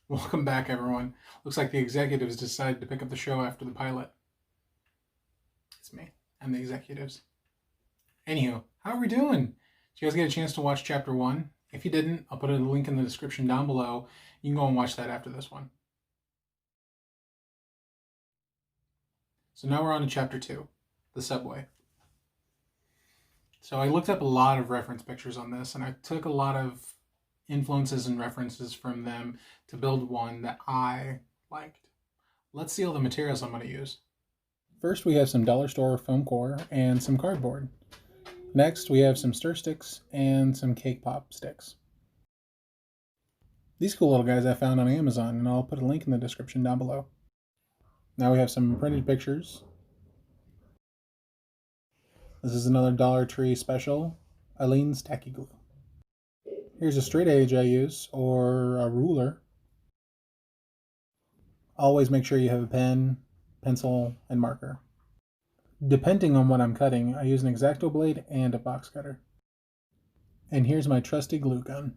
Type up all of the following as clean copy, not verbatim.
Welcome back, everyone. Looks like the executives decided to pick up the show after the pilot. It's me. I'm the executives. Anywho, how are we doing? Did you guys get a chance to watch Chapter 1? If you didn't, I'll put a link in the description down below. You can go and watch that after this one. So now we're on to Chapter 2, the Subway. So I looked up a lot of reference pictures on this, and I took a lot of influences and references from them to build one that I liked. Let's see all the materials I'm going to use. First, we have some dollar store foam core and some cardboard. Next, we have some stir sticks and some cake pop sticks. These cool little guys I found on Amazon, and I'll put a link in the description down below. Now we have some printed pictures. This is another Dollar Tree special, Aleene's Tacky Glue. Here's a straight edge I use, or a ruler. Always make sure you have a pen, pencil, and marker. Depending on what I'm cutting, I use an X-Acto blade and a box cutter. And here's my trusty glue gun.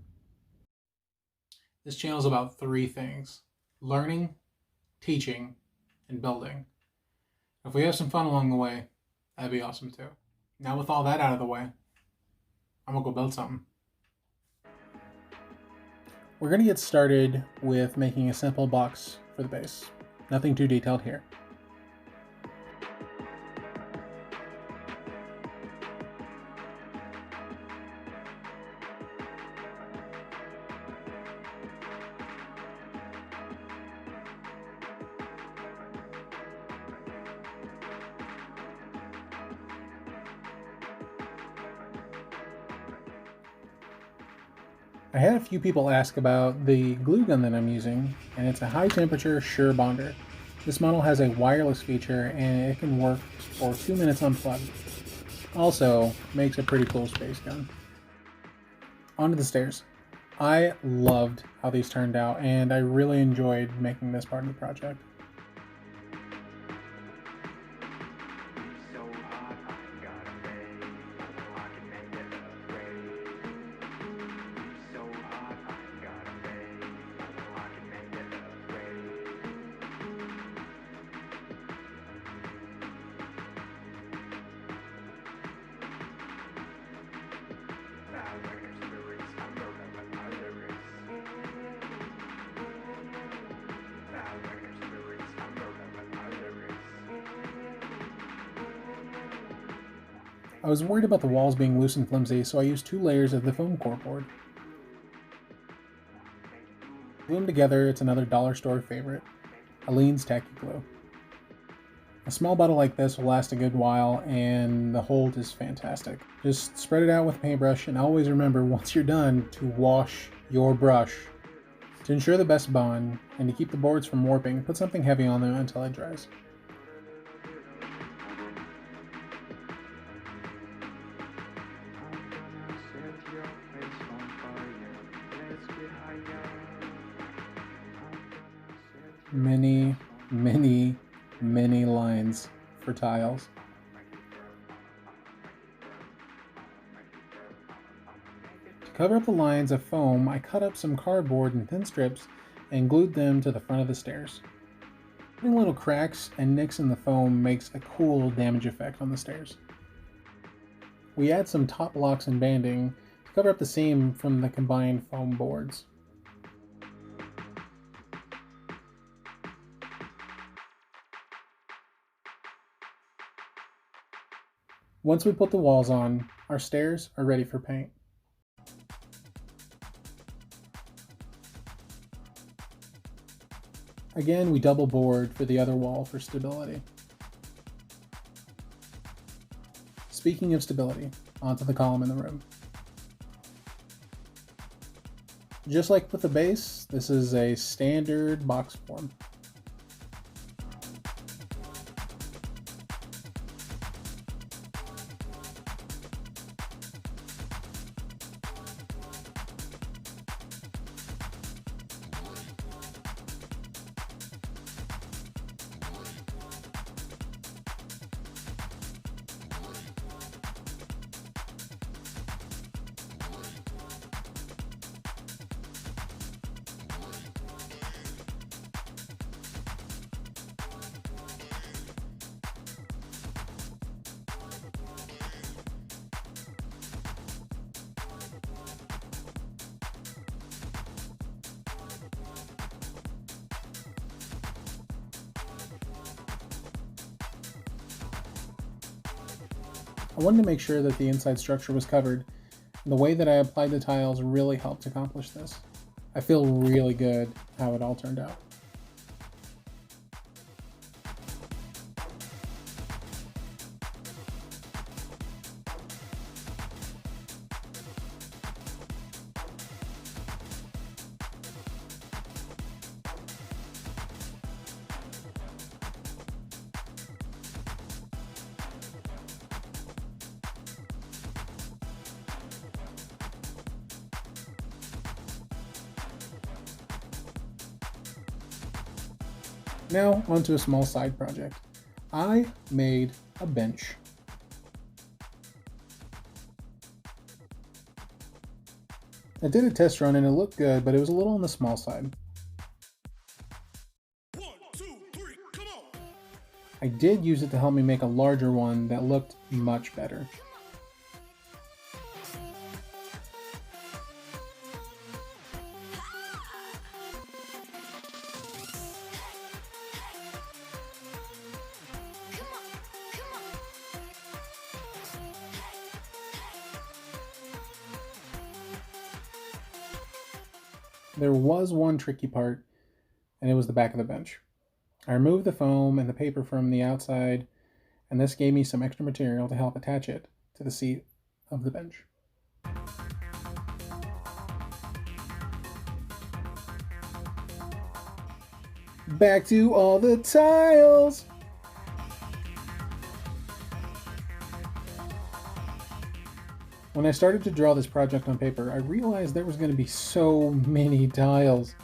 This channel is about 3 things: learning, teaching, and building. If we have some fun along the way, that'd be awesome too. Now with all that out of the way, I'm gonna go build something. We're gonna get started with making a simple box for the base. Nothing too detailed here. I had a few people ask about the glue gun that I'm using, and it's a high temperature Sure bonder. This model has a wireless feature and it can work for 2 minutes unplugged. Also, makes a pretty cool space gun. Onto the stairs. I loved how these turned out, and I really enjoyed making this part of the project. I was worried about the walls being loose and flimsy, so I used 2 layers of the foam core board. Glue them together, it's another dollar store favorite, Aleene's Tacky Glue. A small bottle like this will last a good while, and the hold is fantastic. Just spread it out with a paintbrush, and always remember once you're done to wash your brush. To ensure the best bond, and to keep the boards from warping, put something heavy on them until it dries. Many, many, many lines for tiles. To cover up the lines of foam, I cut up some cardboard in thin strips and glued them to the front of the stairs. Putting little cracks and nicks in the foam makes a cool damage effect on the stairs. We add some top blocks and banding to cover up the seam from the combined foam boards. Once we put the walls on, our stairs are ready for paint. Again, we double board for the other wall for stability. Speaking of stability, onto the column in the room. Just like with the base, this is a standard box form. I wanted to make sure that the inside structure was covered, and the way that I applied the tiles really helped accomplish this. I feel really good how it all turned out. Now onto a small side project. I made a bench. I did a test run and it looked good, but it was a little on the small side. 1, 2, 3, come on! I did use it to help me make a larger one that looked much better. There was one tricky part, and it was the back of the bench. I removed the foam and the paper from the outside, and this gave me some extra material to help attach it to the seat of the bench. Back to all the tiles! When I started to draw this project on paper, I realized there was going to be so many tiles.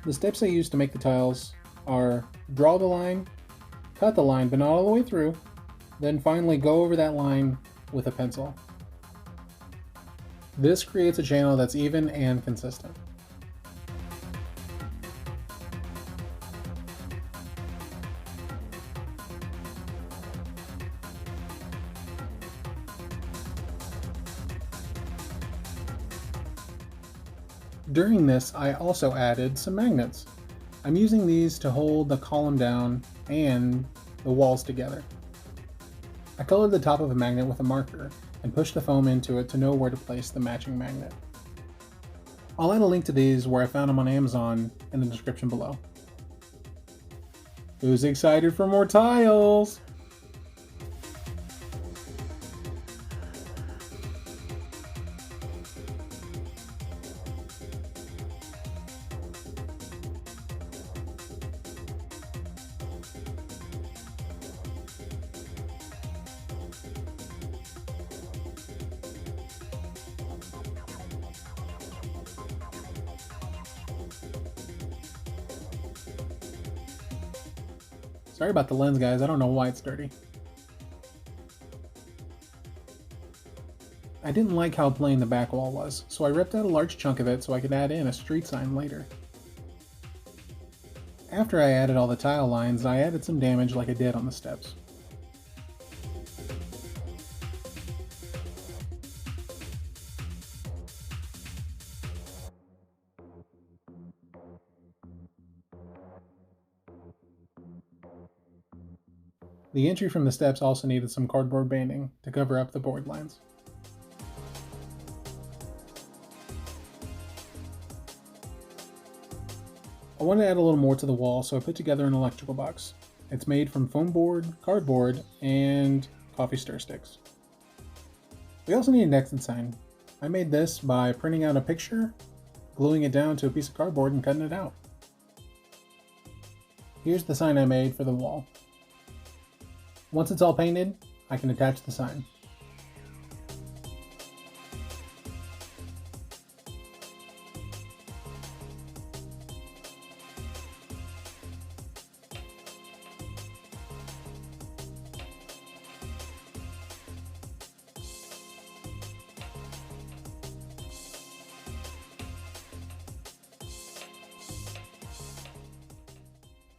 The steps I used to make the tiles are draw the line, cut the line but not all the way through, then finally go over that line with a pencil. This creates a channel that's even and consistent. During this, I also added some magnets. I'm using these to hold the column down and the walls together. I colored the top of a magnet with a marker and pushed the foam into it to know where to place the matching magnet. I'll add a link to these where I found them on Amazon in the description below. Who's excited for more tiles? Sorry about the lens, guys. I don't know why it's dirty. I didn't like how plain the back wall was, so I ripped out a large chunk of it so I could add in a street sign later. After I added all the tile lines, I added some damage like I did on the steps. The entry from the steps also needed some cardboard banding to cover up the board lines. I wanted to add a little more to the wall, so I put together an electrical box. It's made from foam board, cardboard, and coffee stir sticks. We also need an exit sign. I made this by printing out a picture, gluing it down to a piece of cardboard, and cutting it out. Here's the sign I made for the wall. Once it's all painted, I can attach the sign.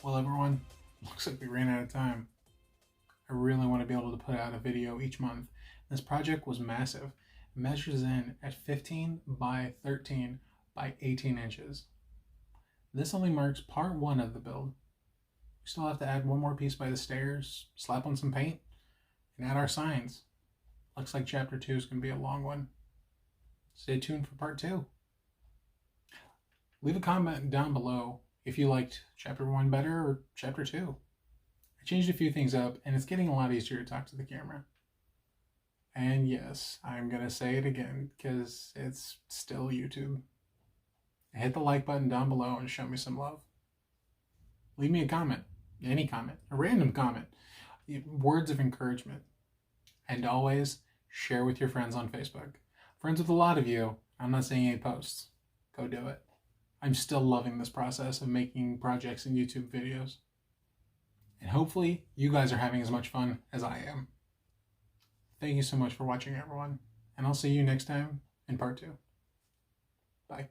Well, everyone, looks like we ran out of time. I really want to be able to put out a video each month. This project was massive. It measures in at 15 by 13 by 18 inches. This only marks part 1 of the build. We still have to add one more piece by the stairs, slap on some paint, and add our signs. Looks like chapter 2 is going to be a long one. Stay tuned for part 2. Leave a comment down below if you liked chapter 1 better or chapter 2. I changed a few things up, and it's getting a lot easier to talk to the camera. And yes, I'm going to say it again because it's still YouTube. Hit the like button down below and show me some love. Leave me a comment, any comment, a random comment, words of encouragement. And always share with your friends on Facebook. Friends with a lot of you, I'm not saying any posts. Go do it. I'm still loving this process of making projects and YouTube videos. And hopefully you guys are having as much fun as I am. Thank you so much for watching, everyone. And I'll see you next time in part 2. Bye.